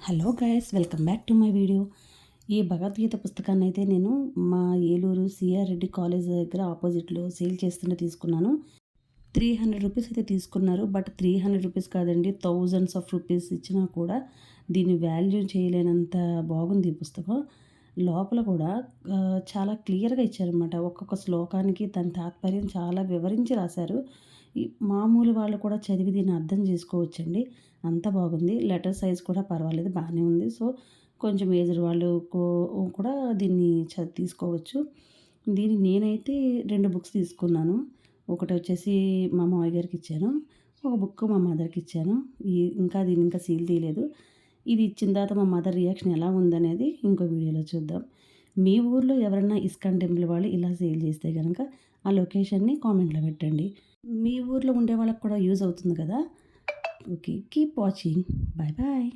Hello guys, welcome back to my video. ఈ భగవద్గీత పుస్తకాన్ని అయితే నేను మా ఏలూరు సిఆర్ రెడ్డి కాలేజ్ దగ్గర ఆపోజిట్లో సేల్ చేస్తుంటే తీసుకున్నాను. 300 రూపీస్ అయితే తీసుకున్నారు. బట్ 300 రూపీస్ కాదండి, థౌజండ్స్ ఆఫ్ రూపీస్ ఇచ్చినా కూడా దీన్ని వాల్యూ చేయలేనంత బాగుంది ఈ పుస్తకం. లోపల కూడా చాలా క్లియర్గా ఇచ్చారనమాట. ఒక్కొక్క శ్లోకానికి దాని తాత్పర్యం చాలా వివరించి రాశారు. ఈ మామూలు వాళ్ళు కూడా చదివి దీన్ని అర్థం చేసుకోవచ్చండి. అంత బాగుంది. లెటర్ సైజ్ కూడా పర్వాలేదు, బాగానే ఉంది. సో కొంచెం ఏజ్డ్ వాళ్ళు కూడా దీన్ని తీసుకోవచ్చు. దీన్ని నేనైతే 2 బుక్స్ తీసుకున్నాను. ఒకటి వచ్చేసి మా మామయ్య గారికి ఇచ్చాను, ఒక బుక్ మా మదర్కి ఇచ్చాను. దీన్ని ఇంకా సీల్ తీయలేదు. ఇది ఇచ్చిన తర్వాత మా మదర్ రియాక్షన్ ఎలా ఉందనేది ఇంకో వీడియోలో చూద్దాం. మీ ఊర్లో ఎవరైనా ఇస్కాన్ టెంపుల్ వాళ్ళు ఇలా సేల్ చేస్తే కనుక ఆ లొకేషన్ని కామెంట్లో పెట్టండి. మీ ఊర్లో ఉండే వాళ్ళకి కూడా యూజ్ అవుతుంది కదా. Okay, keep watching. Bye bye.